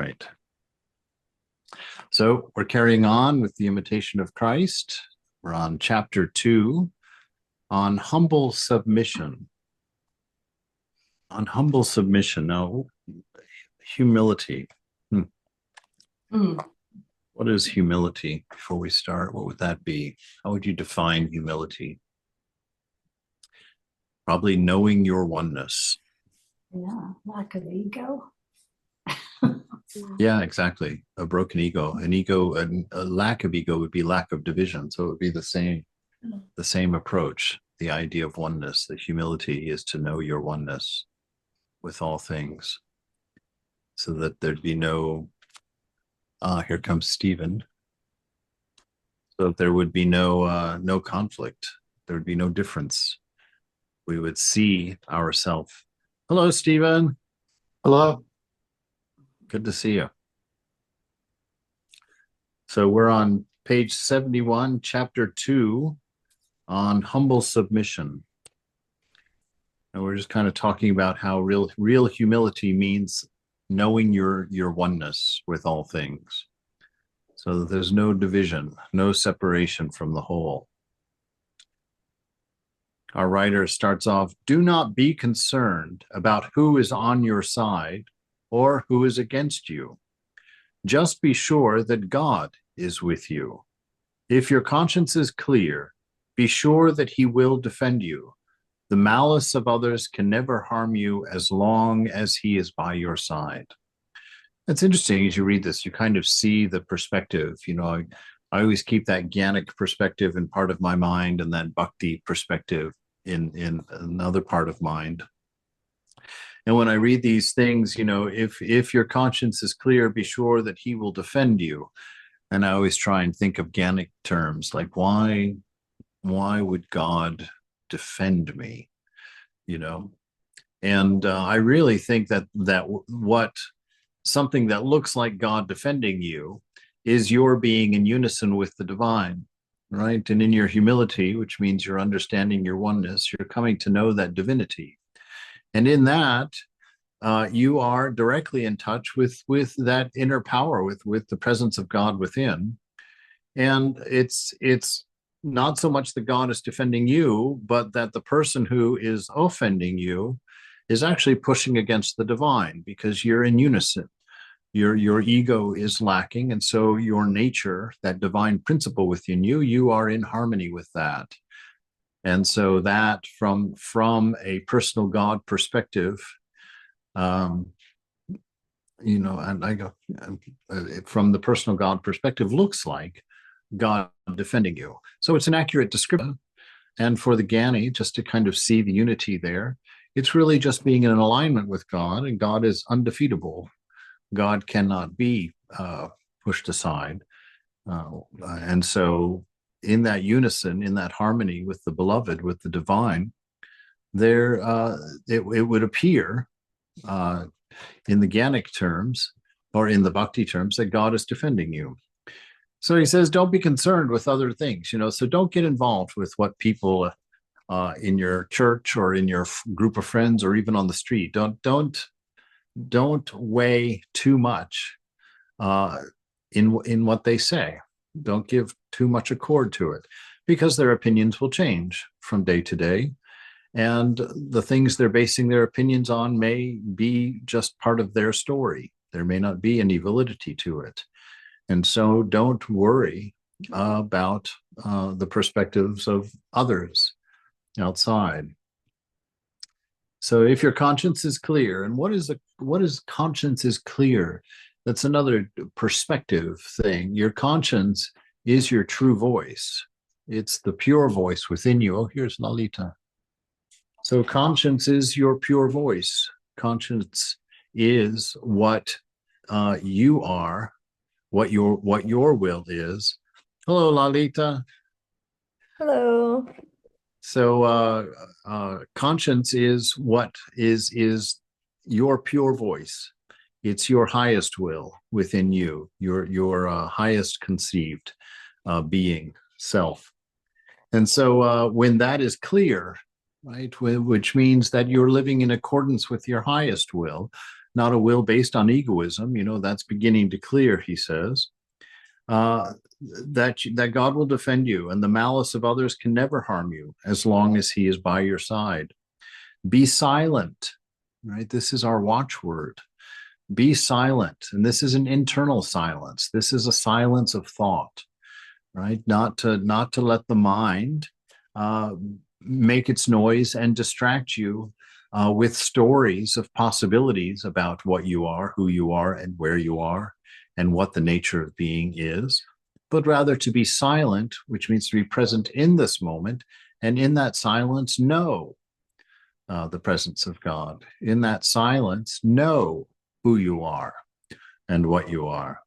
Right. So we're carrying on with the Imitation of Christ. We're on chapter 2 on humble submission. On humble submission. Now, humility. What is humility? Before we start, what would that be? How would you define humility? Probably knowing your oneness. Yeah, lack of ego. Yeah, exactly. A broken ego, a lack of ego would be lack of division. So it would be the same approach. The idea of oneness, the humility is to know your oneness with all things, so that there'd be no. Here comes Stephen. So there would be no conflict. There would be no difference. We would see ourselves. Hello, Stephen. Hello. Good to see you. So we're on page 71, chapter 2, on humble submission. And we're just kind of talking about how real humility means knowing your oneness with all things. So that there's no division, no separation from the whole. Our writer starts off, do not be concerned about who is on your side or who is against you. Just be sure that God is with you. If your conscience is clear, be sure that he will defend you. The malice of others can never harm you as long as he is by your side. It's interesting as you read this, you kind of see the perspective. I always keep that Jnanic perspective in part of my mind and that Bhakti perspective in another part of mind. And when I read these things, if your conscience is clear, be sure that he will defend you. And I always try and think of Jnanic terms, like why would God defend me? And I really think that what something that looks like God defending you is your being in unison with the divine, right? And in your humility, which means you're understanding your oneness, you're coming to know that divinity. And in that, you are directly in touch with that inner power, with the presence of God within. And it's not so much that God is defending you, but that the person who is offending you is actually pushing against the divine, because you're in unison. Your ego is lacking, and so your nature, that divine principle within you are in harmony with that. And so that from a personal God perspective, and I go from the personal God perspective, looks like God defending you. So it's an accurate description. And for the Jnani, just to kind of see the unity there, it's really just being in an alignment with God, and God is undefeatable. God cannot be pushed aside. And so in that unison, in that harmony with the beloved, with the divine, it would appear in the Jnanic terms or in the Bhakti terms that God is defending you. So he says, don't be concerned with other things, so don't get involved with what people in your church or in your group of friends or even on the street. Don't weigh too much in what they say. Don't give too much accord to it, because their opinions will change from day to day. And the things they're basing their opinions on may be just part of their story. There may not be any validity to it. And so don't worry about the perspectives of others outside. So if your conscience is clear, and what is conscience is clear? That's another perspective thing. Your conscience is your true voice. It's the pure voice within you. Oh, here's Lalita. So conscience is your pure voice. Conscience is what you are, what your will is. Hello, Lalita. Hello. So conscience is what is your pure voice. It's your highest will within you, your highest conceived being, self. And so when that is clear, right, which means that you're living in accordance with your highest will, not a will based on egoism. That's beginning to clear, he says. That God will defend you, and the malice of others can never harm you as long as he is by your side. Be silent, right? This is our watchword. Be silent. And this is an internal silence. This is a silence of thought, right? Not to let the mind make its noise and distract you with stories of possibilities about what you are, who you are, and where you are, and what the nature of being is, but rather to be silent, which means to be present in this moment, and in that silence, know the presence of God. In that silence, know who you are and what you are.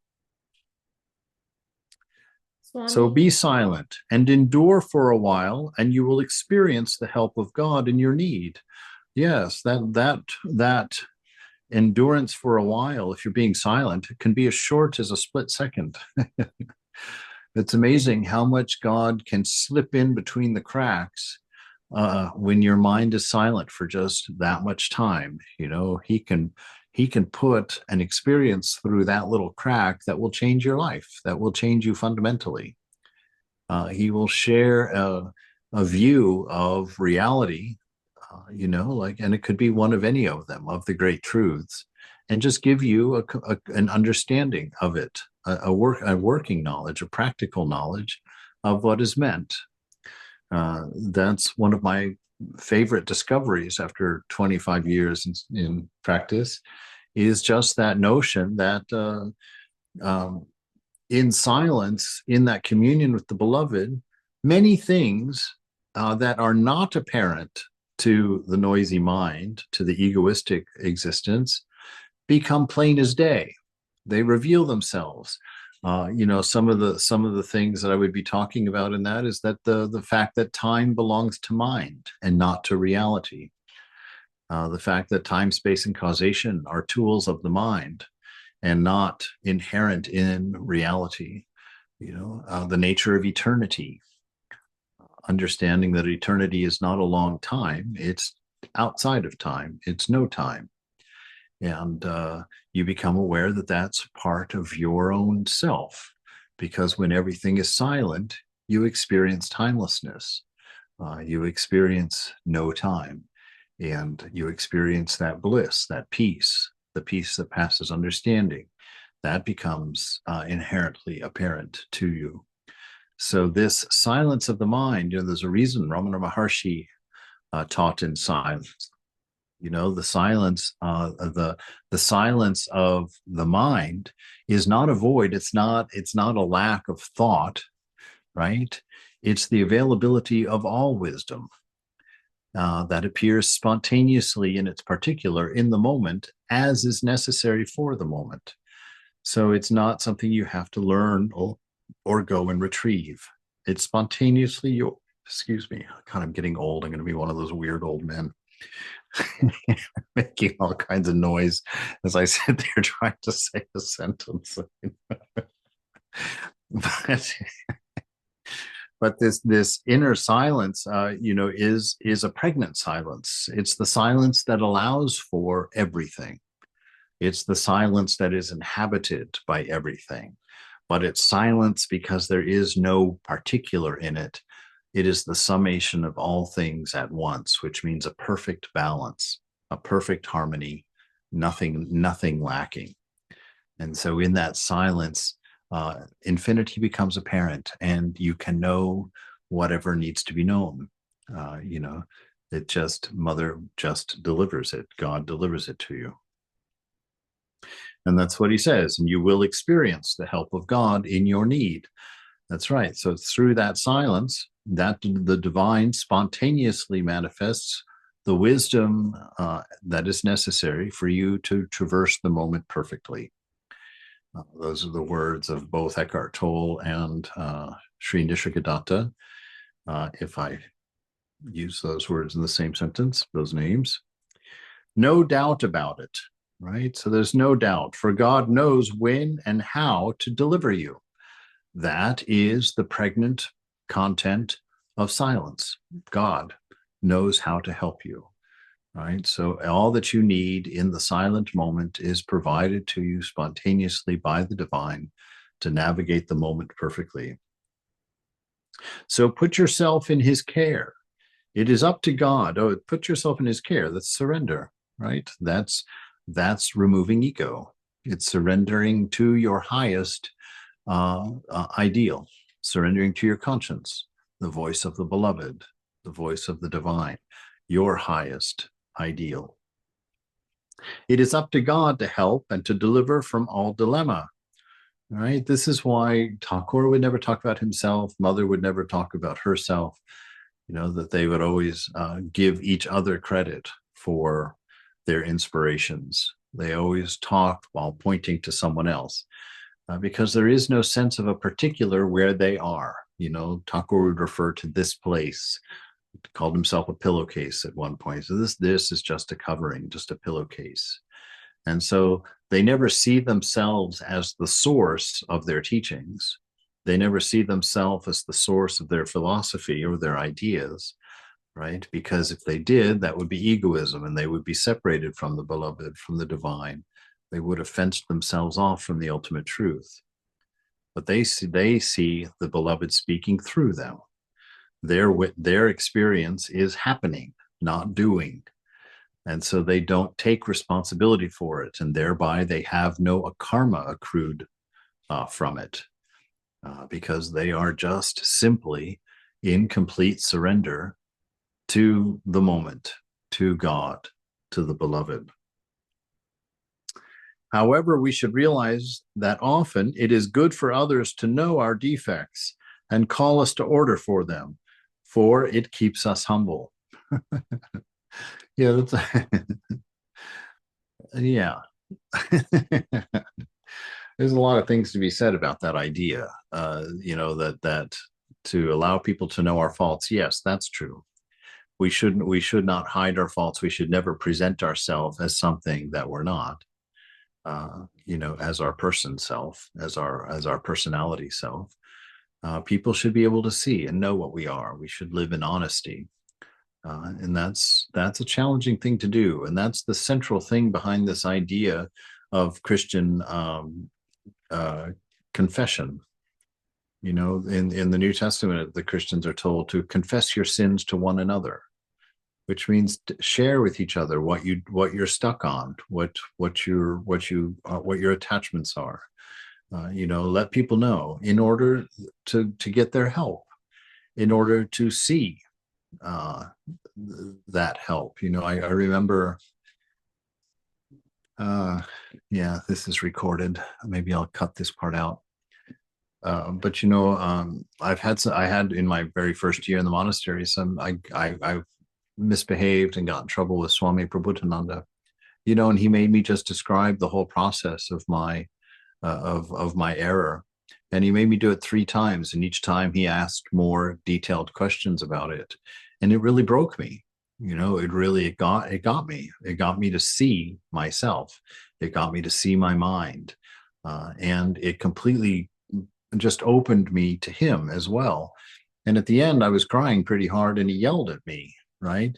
So be silent and endure for a while, and you will experience the help of God in your need. Yes, that endurance for a while, if you're being silent, can be as short as a split second. It's amazing how much God can slip in between the cracks when your mind is silent for just that much time. He can put an experience through that little crack that will change your life, that will change you fundamentally. He will share a view of reality, and it could be one of any of them, of the great truths, and just give you an understanding of it, a working knowledge, a practical knowledge of what is meant. That's one of my favorite discoveries after 25 years in practice, is just that notion that in silence, in that communion with the beloved, many things that are not apparent to the noisy mind, to the egoistic existence, become plain as day. They reveal themselves. Some of the things that I would be talking about in that is that the fact that time belongs to mind and not to reality. The fact that time, space, and causation are tools of the mind and not inherent in reality. The nature of eternity, understanding that eternity is not a long time, it's outside of time, it's no time. And you become aware that that's part of your own self, because when everything is silent, you experience timelessness. You experience no time, and you experience that bliss, that peace, the peace that passes understanding. That becomes inherently apparent to you. So this silence of the mind, there's a reason Ramana Maharshi taught in silence. The silence, the silence of the mind is not a void. It's not a lack of thought, right? It's the availability of all wisdom that appears spontaneously in its particular in the moment, as is necessary for the moment. So it's not something you have to learn or go and retrieve. It's spontaneously your. Excuse me, God, I'm getting old. I'm going to be one of those weird old men. Making all kinds of noise as I sit there trying to say a sentence. but this inner silence, is a pregnant silence. It's the silence that allows for everything. It's the silence that is inhabited by everything. But it's silence because there is no particular in it. It is the summation of all things at once, which means a perfect balance, a perfect harmony, nothing lacking. And so in that silence, infinity becomes apparent, and you can know whatever needs to be known. Mother just delivers it. God delivers it to you. And that's what he says, and you will experience the help of God in your need. That's right. So through that silence, that the divine spontaneously manifests the wisdom that is necessary for you to traverse the moment perfectly. Those are the words of both Eckhart Tolle and Sri Nisargadatta. If I use those words in the same sentence, those names. No doubt about it, right? So there's no doubt, for God knows when and how to deliver you. That is the pregnant content of silence. God knows how to help you. right? So all that you need in the silent moment is provided to you spontaneously by the divine to navigate the moment perfectly. So put yourself in his care. It is up to God. Oh, put yourself in his care. That's surrender, right? That's removing ego. It's surrendering to your highest ideal, surrendering to your conscience, the voice of the beloved, the voice of the divine, your highest ideal. It is up to God to help and to deliver from all dilemma. Right? This is why Thakur would never talk about himself. Mother would never talk about herself. That they would always give each other credit for their inspirations. They always talk while pointing to someone else because there is no sense of a particular where they are. Thakur would refer to this place, called himself a pillowcase at one point. So this is just a covering, just a pillowcase. And so they never see themselves as the source of their teachings. They never see themselves as the source of their philosophy or their ideas, right? Because if they did, that would be egoism, and they would be separated from the beloved, from the divine. They would have fenced themselves off from the ultimate truth. But they see the beloved speaking through them. Their experience is happening, not doing. And so they don't take responsibility for it, and thereby they have no karma accrued from it, because they are just simply in complete surrender to the moment, to God, to the beloved. However, we should realize that often it is good for others to know our defects and call us to order for them, for it keeps us humble. Yeah, that's yeah. There's a lot of things to be said about that idea. That to allow people to know our faults. Yes, that's true. We should not hide our faults. We should never present ourselves as something that we're not. As our person self, as our personality self. People should be able to see and know what we are. We should live in honesty. And that's a challenging thing to do. And that's the central thing behind this idea of Christian confession. In the New Testament, the Christians are told to confess your sins to one another, which means to share with each other what you're stuck on, what your attachments are. Let people know in order to get their help, in order to see that help. I remember, this is recorded. Maybe I'll cut this part out. But I had in my very first year in the monastery, I misbehaved and got in trouble with Swami Prabhupada, and he made me just describe the whole process of my error. And he made me do it 3 times. And each time he asked more detailed questions about it. And it really broke me. It got me. It got me to see myself. It got me to see my mind. And it completely just opened me to him as well. And at the end, I was crying pretty hard and he yelled at me, right?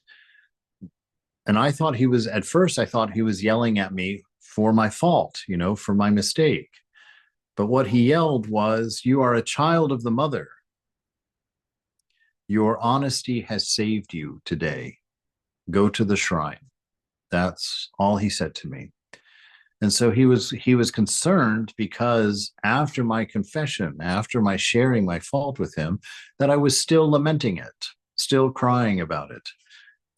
And I thought at first I thought he was yelling at me for my fault, for my mistake. But what he yelled was, "You are a child of the mother. Your honesty has saved you today. Go to the shrine." That's all he said to me. And so he was concerned because after my confession, after my sharing my fault with him, that I was still lamenting it, still crying about it.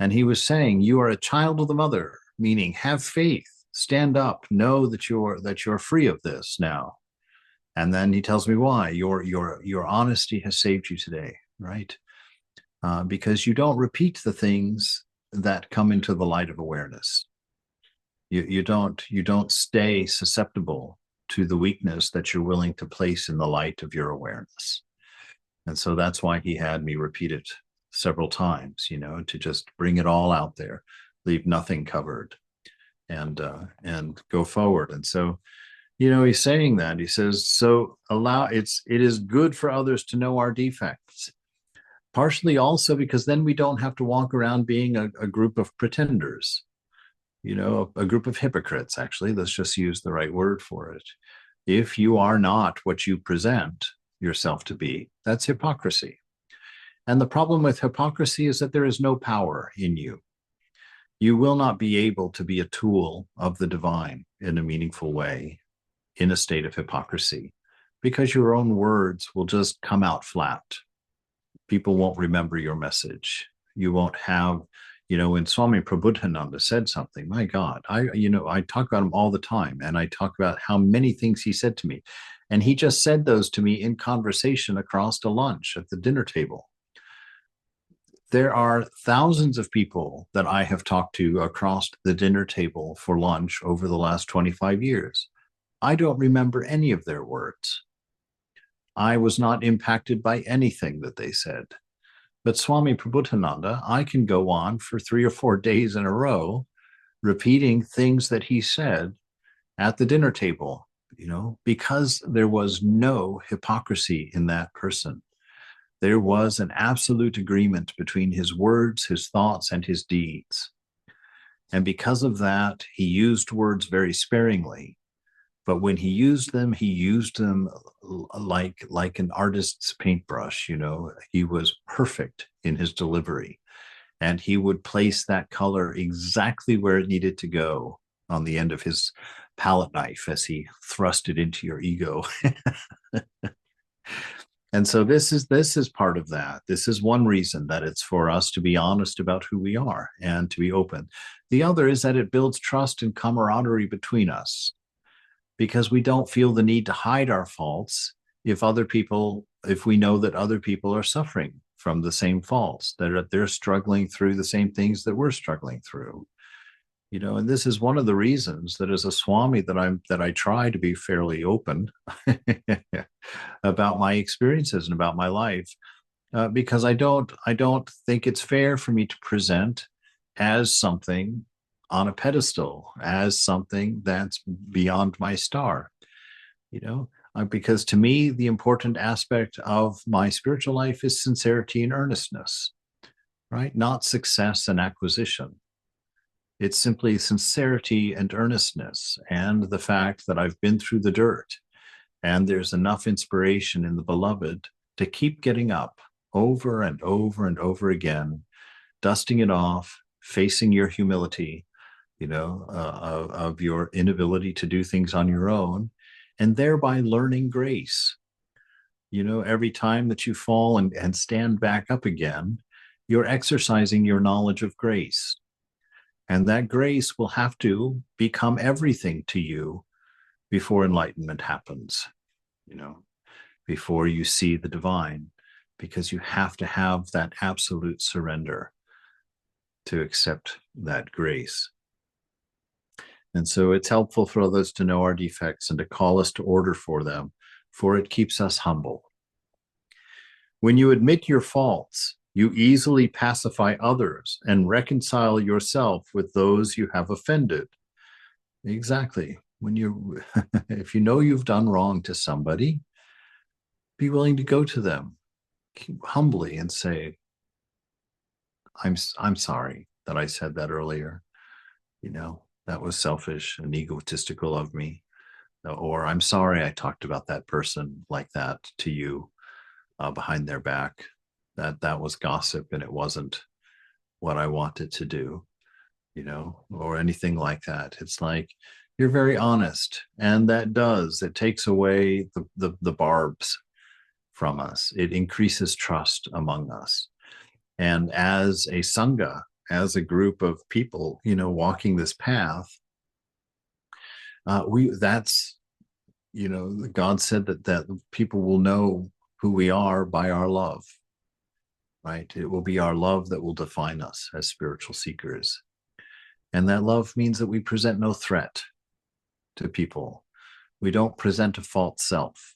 And he was saying, "You are a child of the mother," meaning have faith, stand up, know that you're free of this now. And then he tells me why. Your honesty has saved you today, right? Because you don't repeat the things that come into the light of awareness. You don't stay susceptible to the weakness that you're willing to place in the light of your awareness. And so that's why he had me repeat it several times, to just bring it all out there, leave nothing covered, and go forward. And so, he's saying that. He says, so it is good for others to know our defects Partially also because then we don't have to walk around being a group of pretenders, a group of hypocrites, actually. Let's just use the right word for it. If you are not what you present yourself to be, that's hypocrisy. And the problem with hypocrisy is that there is no power in you. You will not be able to be a tool of the divine in a meaningful way in a state of hypocrisy, because your own words will just come out flat. People won't remember your message. You won't have, when Swami Prabhupada said something, my God, I talk about him all the time, and I talk about how many things he said to me. And he just said those to me in conversation across to lunch at the dinner table. There are thousands of people that I have talked to across the dinner table for lunch over the last 25 years. I don't remember any of their words. I was not impacted by anything that they said. But Swami Prabhupada, I can go on for 3 or 4 days in a row repeating things that he said at the dinner table, because there was no hypocrisy in that person. There was an absolute agreement between his words, his thoughts, and his deeds. And because of that, he used words very sparingly. But when he used them like an artist's paintbrush. He was perfect in his delivery. And he would place that color exactly where it needed to go on the end of his palette knife as he thrust it into your ego. And so this is part of that. This is one reason that it's for us to be honest about who we are and to be open. The other is that it builds trust and camaraderie between us, because we don't feel the need to hide our faults if we know that other people are suffering from the same faults, that they're struggling through the same things that we're struggling through. And this is one of the reasons that as a Swami that I try to be fairly open about my experiences and about my life, because I don't think it's fair for me to present as something on a pedestal, as something that's beyond my star, because to me, the important aspect of my spiritual life is sincerity and earnestness, right? Not success and acquisition. It's simply sincerity and earnestness, and the fact that I've been through the dirt and there's enough inspiration in the beloved to keep getting up over and over and over again, dusting it off, facing your humility, of your inability to do things on your own, and thereby learning grace. Every time that you fall and stand back up again, you're exercising your knowledge of grace. And that grace will have to become everything to you before enlightenment happens, before you see the divine, because you have to have that absolute surrender to accept that grace. And so it's helpful for others to know our defects and to call us to order for them, for it keeps us humble. When you admit your faults, you easily pacify others and reconcile yourself with those you have offended. Exactly. If you know you've done wrong to somebody, be willing to go to them humbly and say, I'm sorry that I said that earlier. That was selfish and egotistical of me. Or I'm sorry I talked about that person like that to you behind their back. That was gossip and it wasn't what I wanted to do, or anything like that. It's like, you're very honest, and it takes away the barbs from us. It increases trust among us. And as a Sangha, as a group of people, walking this path, God said that people will know who we are by our love. Right? It will be our love that will define us as spiritual seekers. And that love means that we present no threat to people. We don't present a false self.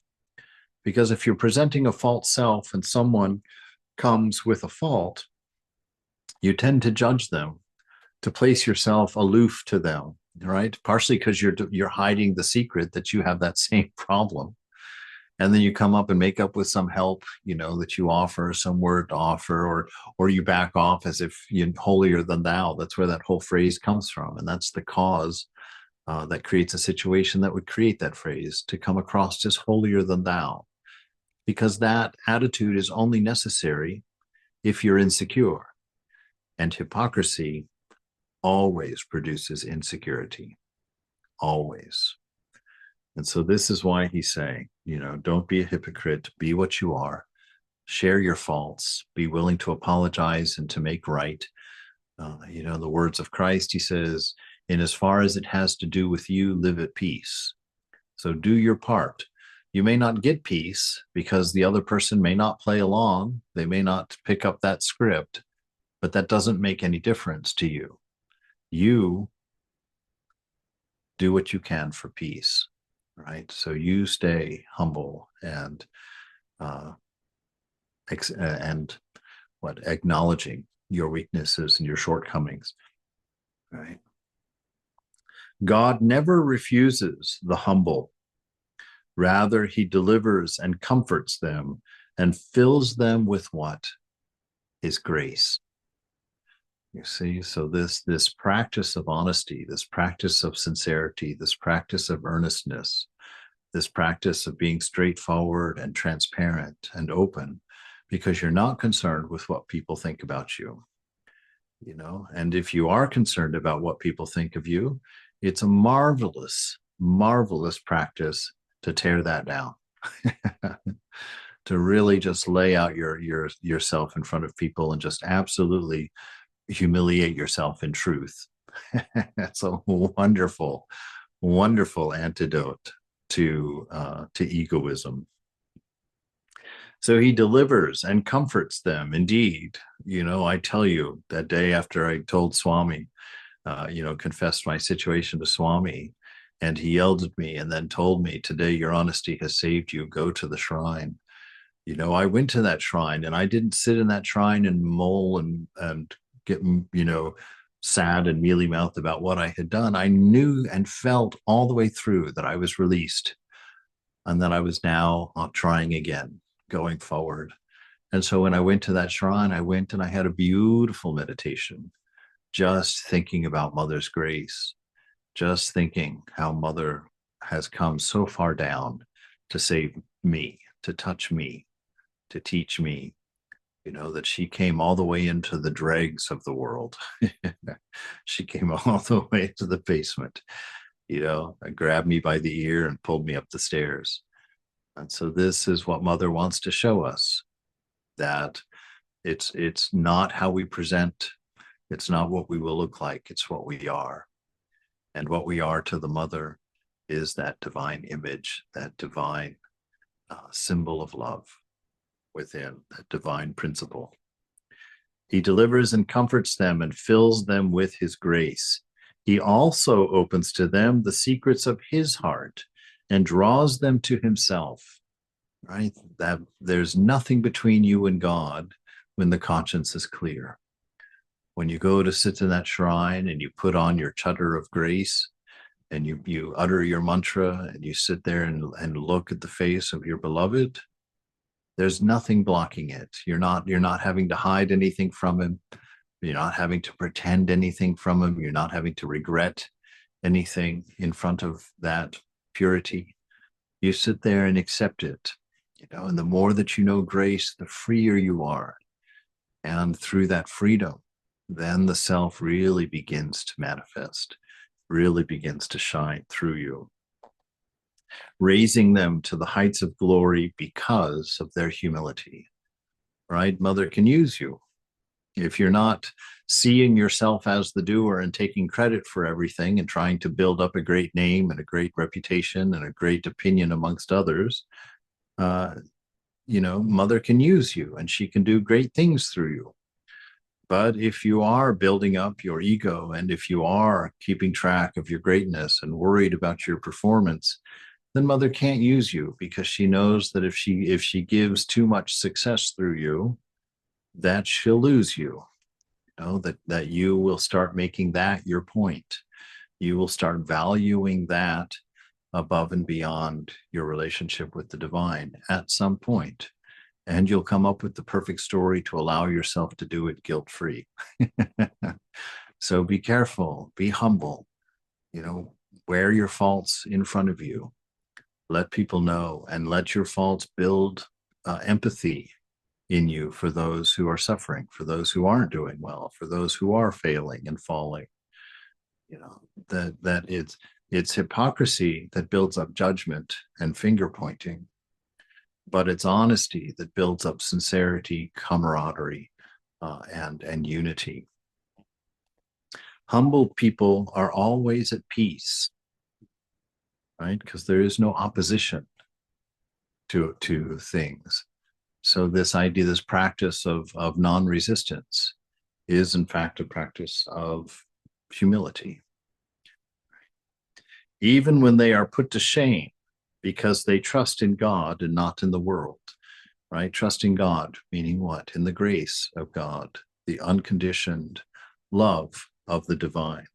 Because if you're presenting a false self and someone comes with a fault, you tend to judge them, to place yourself aloof to them, right? Partially because you're hiding the secret that you have that same problem. And then you come up and make up with some help, that you offer, some word to offer, or you back off as if you're holier than thou. That's where that whole phrase comes from. And that's the cause that creates a situation that would create that phrase, to come across as holier than thou, because that attitude is only necessary if you're insecure. And hypocrisy always produces insecurity, always. And so this is why he's saying, don't be a hypocrite, be what you are, share your faults, be willing to apologize and to make right. The words of Christ, he says, in as far as it has to do with you, live at peace. So do your part. You may not get peace because the other person may not play along. They may not pick up that script, but that doesn't make any difference to you. You do what you can for peace, right? So you stay humble and acknowledging your weaknesses and your shortcomings, right? God never refuses the humble. Rather, he delivers and comforts them and fills them with what? His grace. You see, so this practice of honesty, this practice of sincerity, this practice of earnestness, this practice of being straightforward and transparent and open, because you're not concerned with what people think about you, and if you are concerned about what people think of you, it's a marvelous, marvelous practice to tear that down, to really just lay out yourself in front of people and just absolutely humiliate yourself in truth. That's a wonderful, wonderful antidote to egoism. So he delivers and comforts them. Indeed, I tell you, that day after I told Swami, confessed my situation to Swami, and he yelled at me and then told me, today your honesty has saved you, go to the shrine. I went to that shrine, and I didn't sit in that shrine and mull and get, sad and mealy-mouthed about what I had done. I knew and felt all the way through that I was released, and that I was now trying again, going forward. And so when I went to that shrine, I went and I had a beautiful meditation, just thinking about Mother's grace, just thinking how Mother has come so far down to save me, to touch me, to teach me, that she came all the way into the dregs of the world. She came all the way to the basement, and grabbed me by the ear and pulled me up the stairs. And so this is what Mother wants to show us, that it's not how we present, it's not what we will look like, it's what we are. And what we are to the Mother is that divine image, that divine symbol of love within, that divine principle. He delivers and comforts them and fills them with his grace. He also opens to them the secrets of his heart and draws them to himself, right? That there's nothing between you and God when the conscience is clear. When you go to sit in that shrine and you put on your chadar of grace and you utter your mantra and you sit there and look at the face of your beloved, there's nothing blocking it. You're not having to hide anything from him. You're not having to pretend anything from him. You're not having to regret anything in front of that purity. You sit there and accept it, and the more that you know grace, the freer you are. And through that freedom, then the self really begins to manifest, really begins to shine through you, raising them to the heights of glory because of their humility, right? Mother can use you. If you're not seeing yourself as the doer and taking credit for everything and trying to build up a great name and a great reputation and a great opinion amongst others, Mother can use you and she can do great things through you. But if you are building up your ego and if you are keeping track of your greatness and worried about your performance, then Mother can't use you, because she knows that if she gives too much success through you, that she'll lose you. That you will start making that your point. You will start valuing that above and beyond your relationship with the divine at some point, and you'll come up with the perfect story to allow yourself to do it guilt-free. So be careful, be humble, wear your faults in front of you. Let people know, and let your faults build empathy in you for those who are suffering, for those who aren't doing well, for those who are failing and falling. That it's hypocrisy that builds up judgment and finger pointing, but it's honesty that builds up sincerity, camaraderie, and unity. Humble people are always at peace, right? Because there is no opposition to things. So this idea, this practice of non-resistance is in fact a practice of humility. Even when they are put to shame because they trust in God and not in the world, right? Trusting God, meaning what? In the grace of God, the unconditioned love of the divine,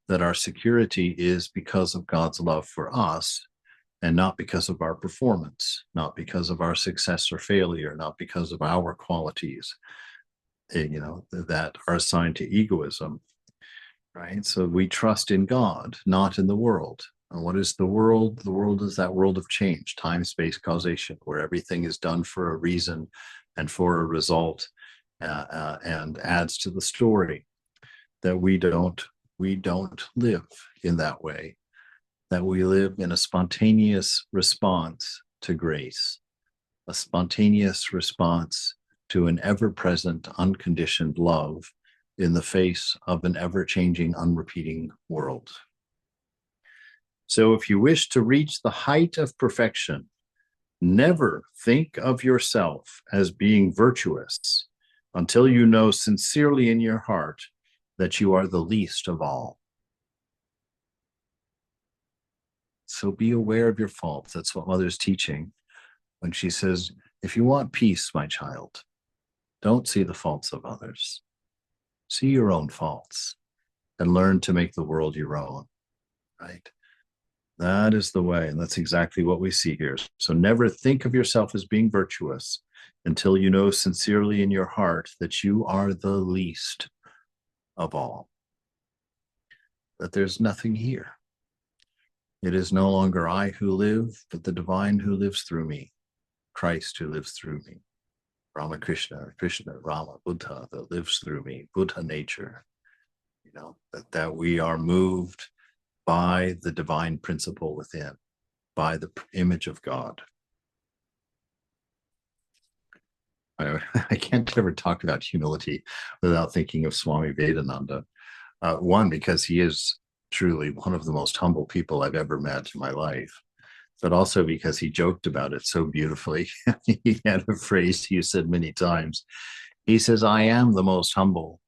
that our security is because of God's love for us and not because of our performance, not because of our success or failure, not because of our qualities, that are assigned to egoism, right? So we trust in God, not in the world. And what is the world? The world is that world of change, time, space, causation, where everything is done for a reason and for a result, and adds to the story. That we don't live in that way, that we live in a spontaneous response to grace, a spontaneous response to an ever-present, unconditioned love in the face of an ever-changing, unrepeating world. So if you wish to reach the height of perfection, never think of yourself as being virtuous until you know sincerely in your heart that you are the least of all. So be aware of your faults. That's what Mother's teaching when she says, if you want peace, my child, don't see the faults of others. See your own faults and learn to make the world your own, right? That is the way, and that's exactly what we see here. So never think of yourself as being virtuous until you know sincerely in your heart that you are the least of all, that there's nothing here. It is no longer I who live, but the divine who lives through me, Christ who lives through me, Ramakrishna, Krishna, Rama, Buddha that lives through me, Buddha nature, that we are moved by the divine principle within, by the image of God. I can't ever talk about humility without thinking of Swami Vedananda. One, because he is truly one of the most humble people I've ever met in my life, but also because he joked about it so beautifully. He had a phrase he said many times. He says, I am the most humble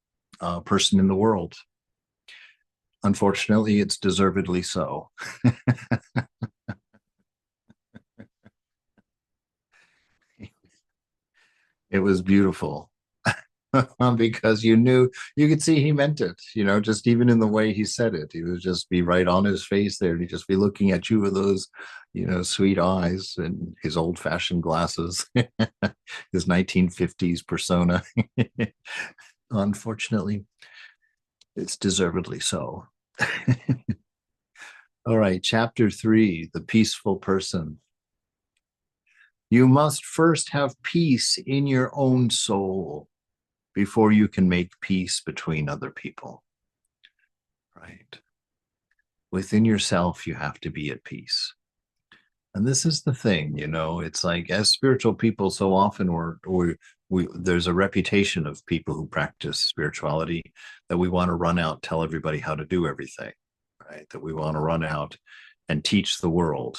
person in the world. Unfortunately, it's deservedly so. It was beautiful. Because you could see he meant it, just even in the way he said it. He would just be right on his face there, and he'd just be looking at you with those, sweet eyes and his old-fashioned glasses, his 1950s persona. Unfortunately, it's deservedly so. All right, chapter 3, the peaceful person. You must first have peace in your own soul before you can make peace between other people, right? Within yourself, you have to be at peace. And this is the thing, it's like, as spiritual people, so often there's a reputation of people who practice spirituality that we want to run out, tell everybody how to do everything, right? That we want to run out and teach the world,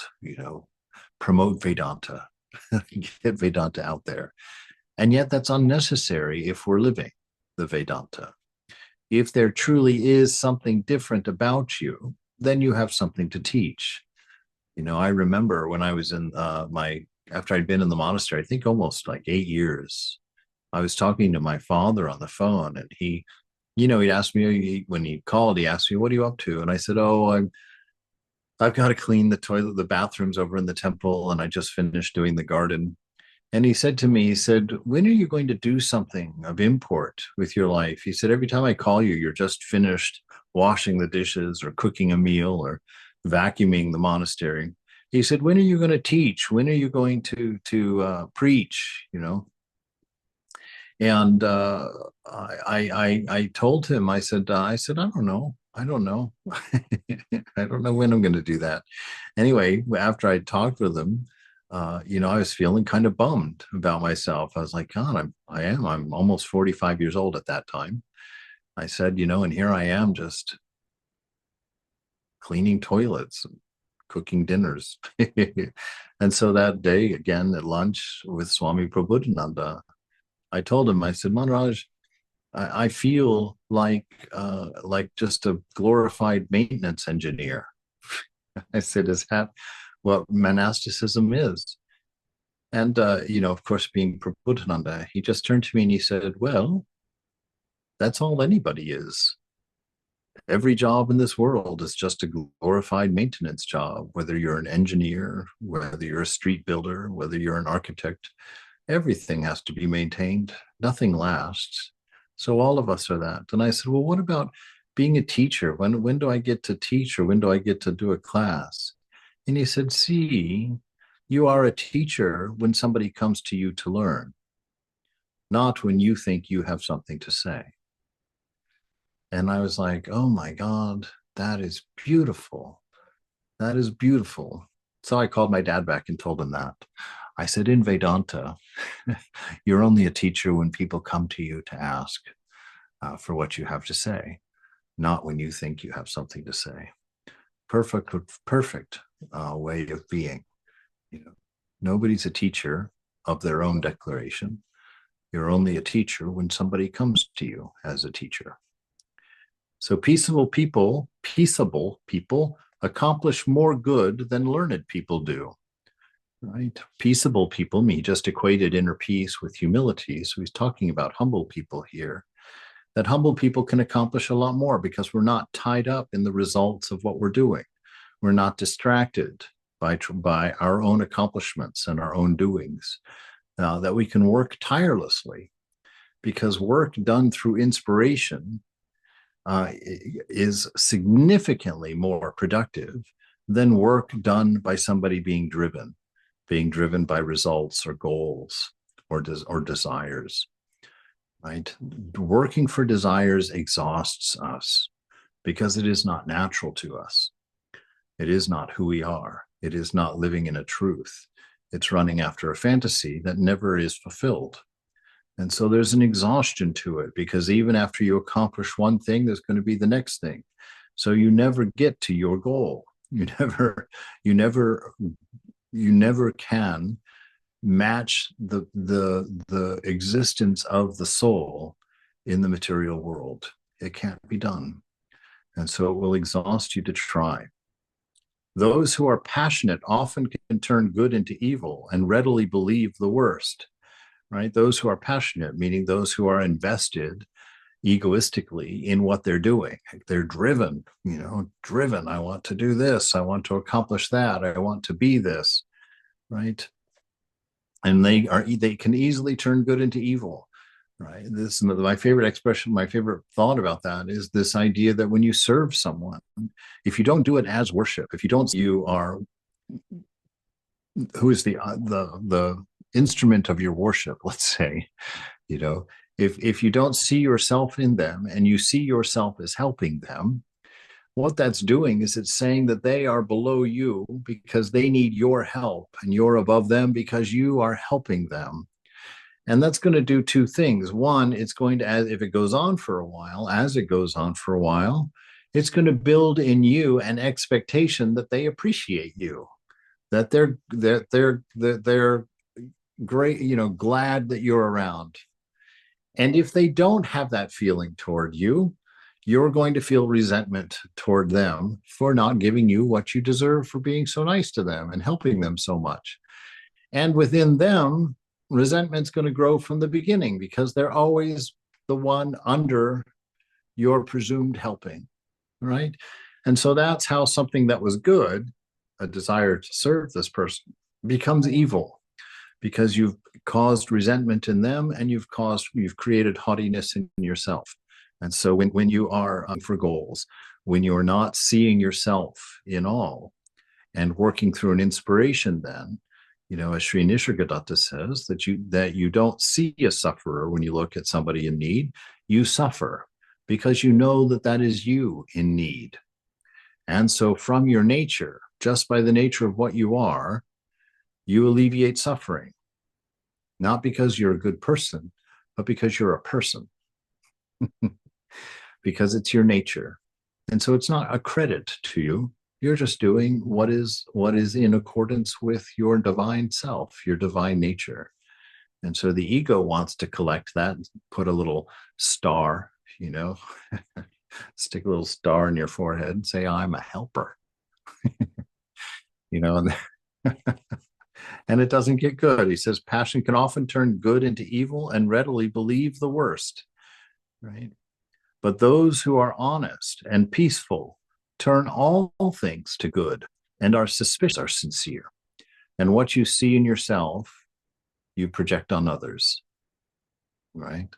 promote Vedanta, get Vedanta out there. And yet that's unnecessary if we're living the Vedanta. If there truly is something different about you, then you have something to teach. I remember when I was in after I'd been in the monastery, I think almost like 8 years, I was talking to my father on the phone, and he'd asked me, when he called, he asked me, what are you up to? And I said, oh, I've got to clean the toilet, the bathrooms over in the temple, and I just finished doing the garden. And he said to me, he said, when are you going to do something of import with your life? He said, every time I call you, you're just finished washing the dishes or cooking a meal or vacuuming the monastery. He said, when are you going to teach? When are you going to preach? You know? And I told him, I said, I don't know. I don't know. I don't know when I'm going to do that. Anyway, after I talked with him, I was feeling kind of bummed about myself. I was like, God, I'm almost 45 years old at that time. I said, and here I am just cleaning toilets, and cooking dinners. And so that day, again, at lunch with Swami Prabodhananda, I told him, I said, Maharaj, I feel like just a glorified maintenance engineer. I said, is that what monasticism is? And, of course, being Prabodhananda, he just turned to me and he said, well, that's all anybody is. Every job in this world is just a glorified maintenance job, whether you're an engineer, whether you're a street builder, whether you're an architect, everything has to be maintained. Nothing lasts. So all of us are that. And I said, well, what about being a teacher? When do I get to teach, or when do I get to do a class? And he said, see, you are a teacher when somebody comes to you to learn, not when you think you have something to say. And I was like, oh my God, that is beautiful. That is beautiful. So I called my dad back and told him that. I said, in Vedanta, you're only a teacher when people come to you to ask for what you have to say, not when you think you have something to say. Perfect way of being. Nobody's a teacher of their own declaration. You're only a teacher when somebody comes to you as a teacher. So peaceable people accomplish more good than learned people do. Right? Peaceable people, he just equated inner peace with humility. So he's talking about humble people here, that humble people can accomplish a lot more because we're not tied up in the results of what we're doing. We're not distracted by our own accomplishments and our own doings, that we can work tirelessly, because work done through inspiration is significantly more productive than work done by somebody being driven by results or goals or desires, right? Working for desires exhausts us because it is not natural to us. It is not who we are. It is not living in a truth. It's running after a fantasy that never is fulfilled. And so there's an exhaustion to it, because even after you accomplish one thing, there's going to be the next thing. So you never get to your goal. You never can match the existence of the soul in the material world. It can't be done. And so it will exhaust you to try. Those who are passionate often can turn good into evil and readily believe the worst. Right? Those who are passionate, meaning those who are invested egoistically in what they're doing. They're driven, driven. I want to do this. I want to accomplish that. I want to be this, right? And they can easily turn good into evil, right? This, my favorite expression, my favorite thought about that is this idea that when you serve someone, if you don't do it as worship, if you don't, you are, who is the instrument of your worship, let's say, if you don't see yourself in them and you see yourself as helping them, what that's doing is it's saying that they are below you because they need your help, and you're above them because you are helping them. And that's going to do two things. One, it's going to, if it goes on for a while, it's going to build in you an expectation that they appreciate you, that they're great, glad that you're around. And if they don't have that feeling toward you, you're going to feel resentment toward them for not giving you what you deserve for being so nice to them and helping them so much. And within them, resentment's going to grow from the beginning because they're always the one under your presumed helping, right? And so that's how something that was good a desire to serve this person, becomes evil because you've caused resentment in them and you've created haughtiness in yourself. And so when you are for goals, when you're not seeing yourself in all and working through an inspiration, then, as Sri Nisargadatta says, that you don't see a sufferer when you look at somebody in need, you suffer because you know that is you in need. And so from your nature, just by the nature of what you are, you alleviate suffering, not because you're a good person, but because you're a person, because it's your nature. And so it's not a credit to you. You're just doing what is in accordance with your divine self, your divine nature. And so the ego wants to collect that, put a little star, stick a little star in your forehead and say, I'm a helper, and and it doesn't get good. He says, passion can often turn good into evil and readily believe the worst, right? But those who are honest and peaceful turn all things to good and are sincere. And what you see in yourself, you project on others, right?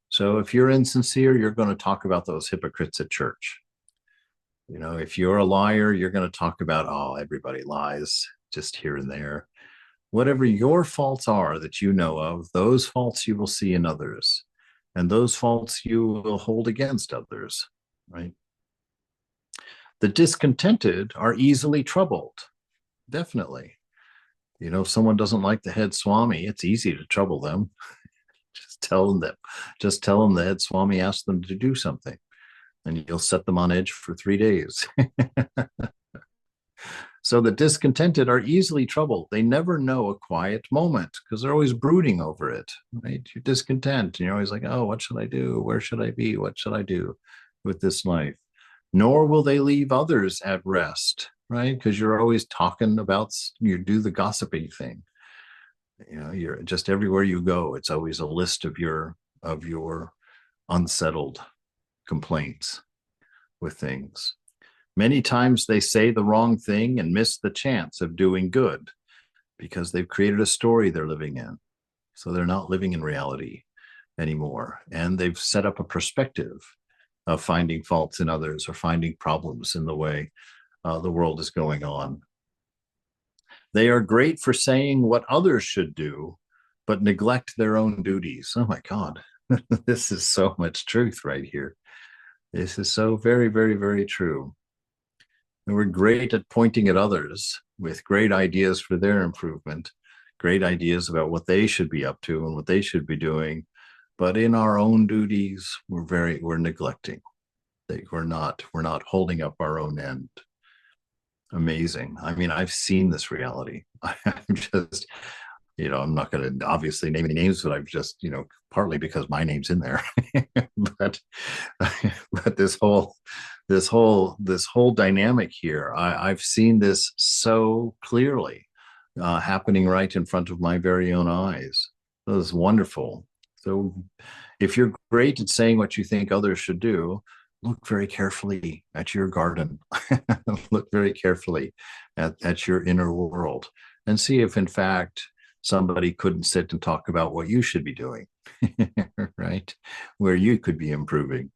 So if you're insincere, you're going to talk about those hypocrites at church. If you're a liar, you're going to talk about, oh, everybody lies just here and there. Whatever your faults are that you know of, those faults you will see in others, and those faults you will hold against others, right? The discontented are easily troubled. Definitely. If someone doesn't like the head Swami, it's easy to trouble them. Just tell them the head Swami asked them to do something, and you'll set them on edge for 3 days. So the discontented are easily troubled. They never know a quiet moment because they're always brooding over it, right? You're discontent and you're always like, oh, what should I do? Where should I be? What should I do with this life? Nor will they leave others at rest, right? Because you're always talking about, you do the gossiping thing. You're just everywhere you go, it's always a list of your unsettled complaints with things. Many times they say the wrong thing and miss the chance of doing good because they've created a story they're living in. So they're not living in reality anymore. And they've set up a perspective of finding faults in others or finding problems in the way the world is going on. They are great for saying what others should do, but neglect their own duties. Oh my God, this is so much truth right here. This is so very, very, very true. And we're great at pointing at others with great ideas for their improvement, great ideas about what they should be up to and what they should be doing. But in our own duties, we're neglecting. We're not holding up our own end. Amazing. I mean, I've seen this reality. I'm just, I'm not going to obviously name any names, but I've just, partly because my name's in there, but this whole dynamic here, I've seen this so clearly happening right in front of my very own eyes. It was wonderful. So if you're great at saying what you think others should do, look very carefully at your garden. Look very carefully at your inner world and see if in fact somebody couldn't sit and talk about what you should be doing, right? Where you could be improving.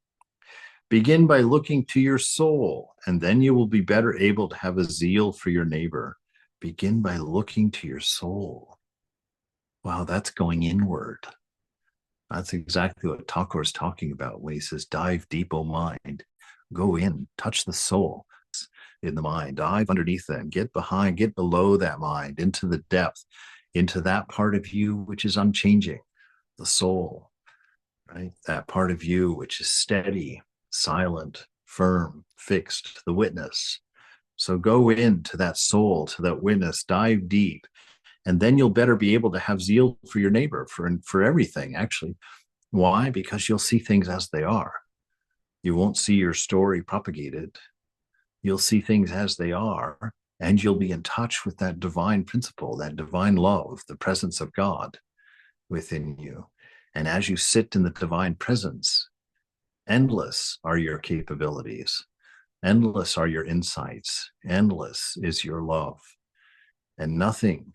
Begin by looking to your soul, and then you will be better able to have a zeal for your neighbor. Begin by looking to your soul. Wow, that's going inward. That's exactly what Thakur is talking about when he says, dive deep, O mind. Go in, touch the soul in the mind, dive underneath them, get below that mind, into the depth, into that part of you which is unchanging, the soul, right? That part of you which is steady, silent, firm, fixed, the witness. So go into that soul, to that witness, dive deep, and then you'll better be able to have zeal for your neighbor, for everything, actually. Why? Because you'll see things as they are. You won't see your story propagated. You'll see things as they are, and you'll be in touch with that divine principle, that divine love, the presence of God within you. And as you sit in the divine presence, endless are your capabilities. Endless are your insights. Endless is your love. And nothing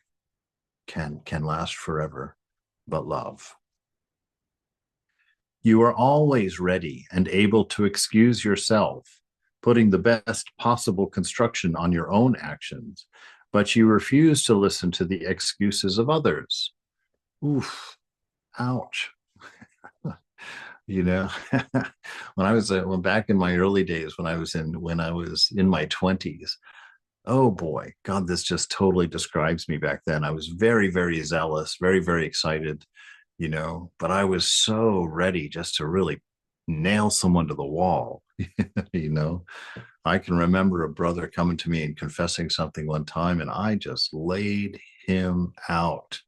can last forever but love. You are always ready and able to excuse yourself, putting the best possible construction on your own actions, but you refuse to listen to the excuses of others. Oof, ouch. You know, when I was back in my early days, when I was in my 20s, oh boy, God, this just totally describes me back then. I was very, very zealous, very, very excited, but I was so ready just to really nail someone to the wall. you know, I can remember a brother coming to me and confessing something one time, and I just laid him out.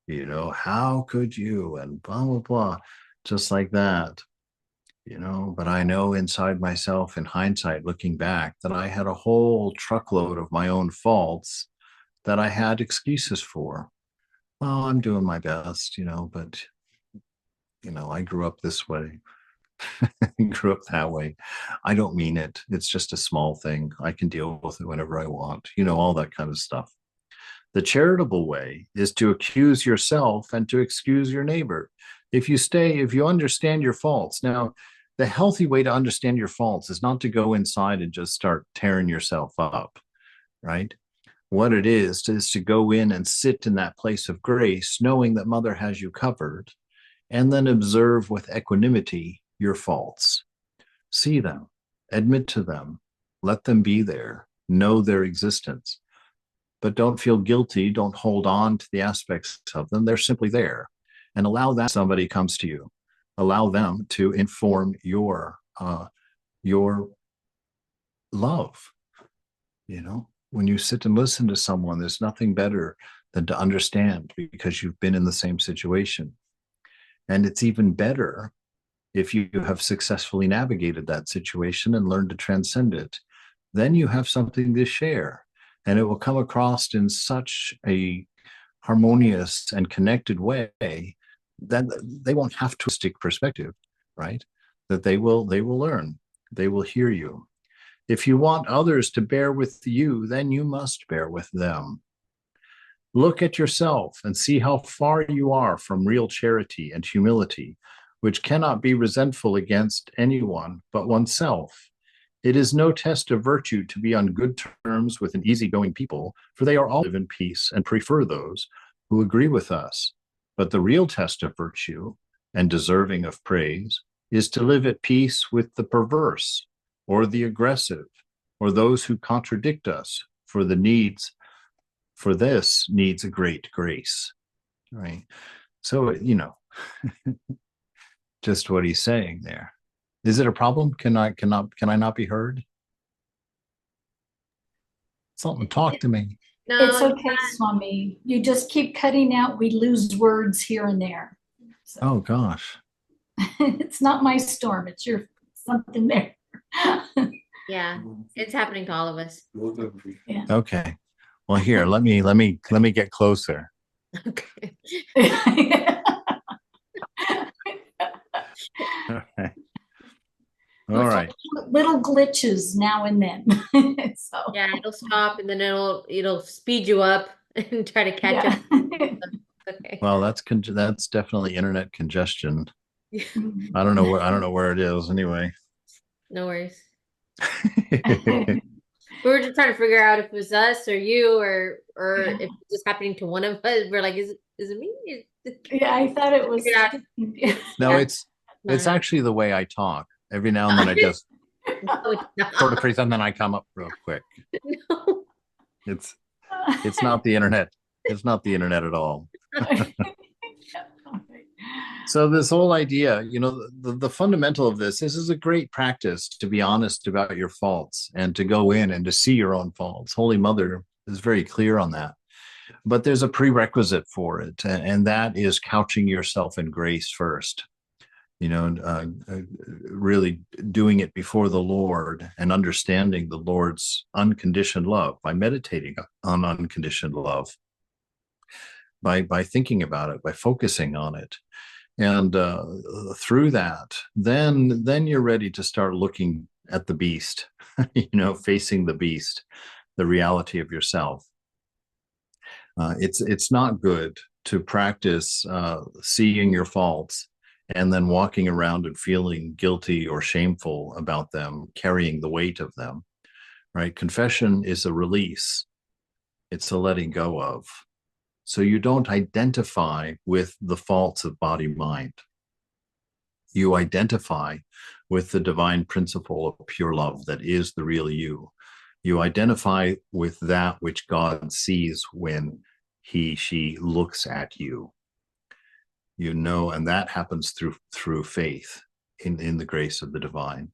How could you? And blah, blah, blah, just like that. But I know inside myself, in hindsight, looking back, that I had a whole truckload of my own faults that I had excuses for. Well, I'm doing my best, but I grew up this way. Grew up that way. I don't mean it. It's just a small thing. I can deal with it whenever I want, all that kind of stuff. The charitable way is to accuse yourself and to excuse your neighbor. If you understand your faults. Now, the healthy way to understand your faults is not to go inside and just start tearing yourself up, right? What it is to go in and sit in that place of grace, knowing that Mother has you covered, and then observe with equanimity your faults. See them, admit to them, let them be there, know their existence. But don't feel guilty, don't hold on to the aspects of them. They're simply there. And allow that somebody comes to you. Allow them to inform your love. When you sit and listen to someone, there's nothing better than to understand, because you've been in the same situation. And it's even better if you have successfully navigated that situation and learned to transcend it. Then you have something to share, and it will come across in such a harmonious and connected way that they won't have to stick perspective, right? That they will learn, they will hear you. If you want others to bear with you, then you must bear with them. Look at yourself and see how far you are from real charity and humility, which cannot be resentful against anyone but oneself. It is no test of virtue to be on good terms with an easygoing people, for they are all live in peace and prefer those who agree with us. But the real test of virtue, and deserving of praise, is to live at peace with the perverse, or the aggressive, or those who contradict us, for this needs a great grace, right? So, just what he's saying there. Is it a problem? Can I not be heard? Something, talk to me. No, it's okay, Swami. You just keep cutting out. We lose words here and there. So. Oh gosh. It's not my storm. It's your something there. Yeah, it's happening to all of us. Yeah. Okay. Well, here, let me get closer. Okay. Okay. All right. Little glitches now and then. So yeah, it'll stop and then it'll speed you up and try to catch up. Okay. Well, that's definitely internet congestion. I don't know where it is anyway. No worries. We were just trying to figure out if it was us or you or if it's just happening to one of us. We're like, is it me? Yeah, I thought it was. No, it's actually the way I talk. Every now and then I just sort of freeze and then I come up real quick. No. It's not the internet. It's not the internet at all. So this whole idea, the fundamental of this is a great practice to be honest about your faults and to go in and to see your own faults. Holy Mother is very clear on that. But there's a prerequisite for it, and that is couching yourself in grace first. Really doing it before the Lord and understanding the Lord's unconditioned love by meditating on unconditioned love, by thinking about it, by focusing on it. And through that, then you're ready to start looking at the beast, facing the beast, the reality of yourself. It's not good to practice seeing your faults and then walking around and feeling guilty or shameful about them, carrying the weight of them, right? Confession is a release. It's a letting go of. So you don't identify with the faults of body, mind. You identify with the divine principle of pure love that is the real you. You identify with that which God sees when she looks at you. And that happens through faith in the grace of the divine,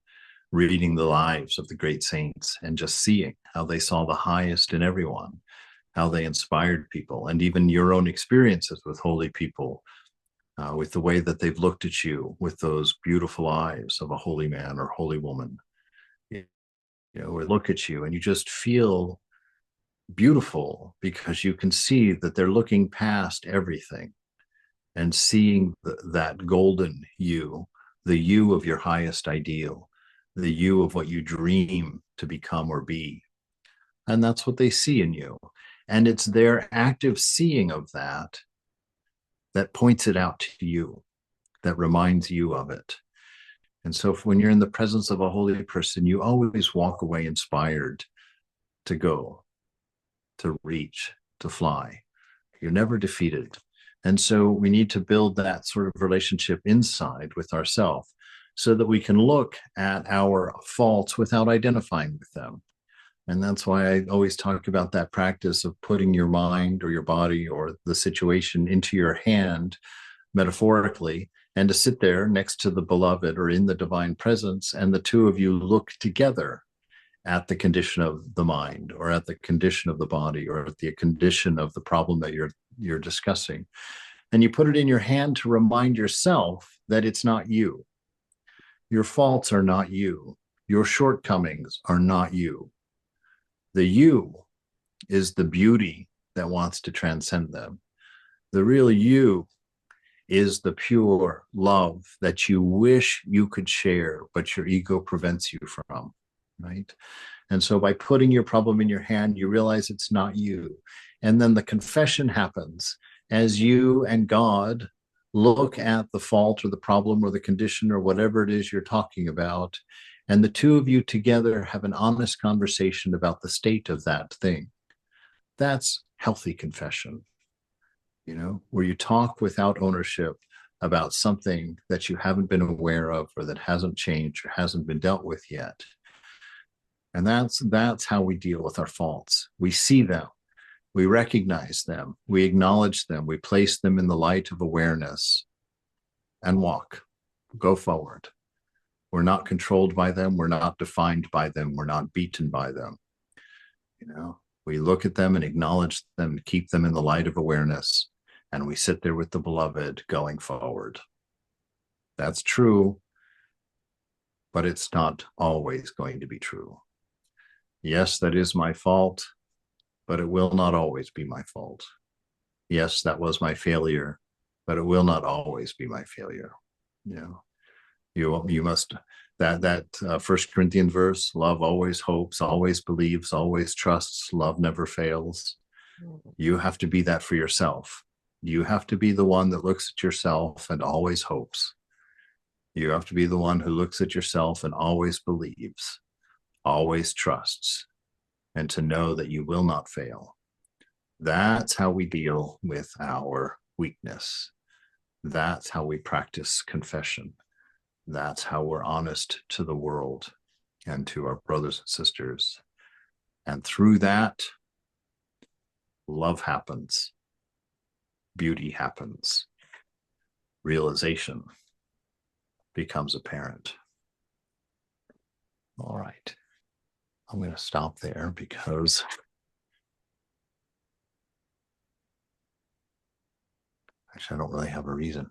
reading the lives of the great saints and just seeing how they saw the highest in everyone, how they inspired people, and even your own experiences with holy people, with the way that they've looked at you with those beautiful eyes of a holy man or holy woman, or look at you and you just feel beautiful because you can see that they're looking past everything and seeing that golden you, the you of your highest ideal, the you of what you dream to become or be. And that's what they see in you. And it's their active seeing of that points it out to you, that reminds you of it. And so when you're in the presence of a holy person, you always walk away inspired to go, to reach, to fly. You're never defeated. And so we need to build that sort of relationship inside with ourselves so that we can look at our faults without identifying with them. And that's why I always talk about that practice of putting your mind or your body or the situation into your hand, metaphorically, and to sit there next to the beloved or in the divine presence, and the two of you look together at the condition of the mind or at the condition of the body or at the condition of the problem that you're discussing. And you put it in your hand to remind yourself that it's not you. Your faults are not you. Your shortcomings are not you. The you is the beauty that wants to transcend them. The real you is the pure love that you wish you could share, but your ego prevents you from, right? And so by putting your problem in your hand, you realize it's not you. And then the confession happens as you and God look at the fault or the problem or the condition or whatever it is you're talking about. And the two of you together have an honest conversation about the state of that thing. That's healthy confession, where you talk without ownership about something that you haven't been aware of or that hasn't changed or hasn't been dealt with yet. And that's how we deal with our faults. We see them, we recognize them, we acknowledge them, we place them in the light of awareness and go forward. We're not controlled by them. We're not defined by them. We're not beaten by them. We look at them and acknowledge them, keep them in the light of awareness, and we sit there with the beloved going forward. That's true, but it's not always going to be true. Yes, that is my fault, but it will not always be my fault. Yes, that was my failure, but it will not always be my failure. You must, that 1 Corinthians verse, love always hopes, always believes, always trusts, love never fails. You have to be that for yourself. You have to be the one that looks at yourself and always hopes. You have to be the one who looks at yourself and always believes, always trusts, and to know that you will not fail. That's how we deal with our weakness. That's how we practice confession. That's how we're honest to the world and to our brothers and sisters. And through that, love happens, beauty happens, realization becomes apparent. All right. I'm going to stop there because actually I don't really have a reason.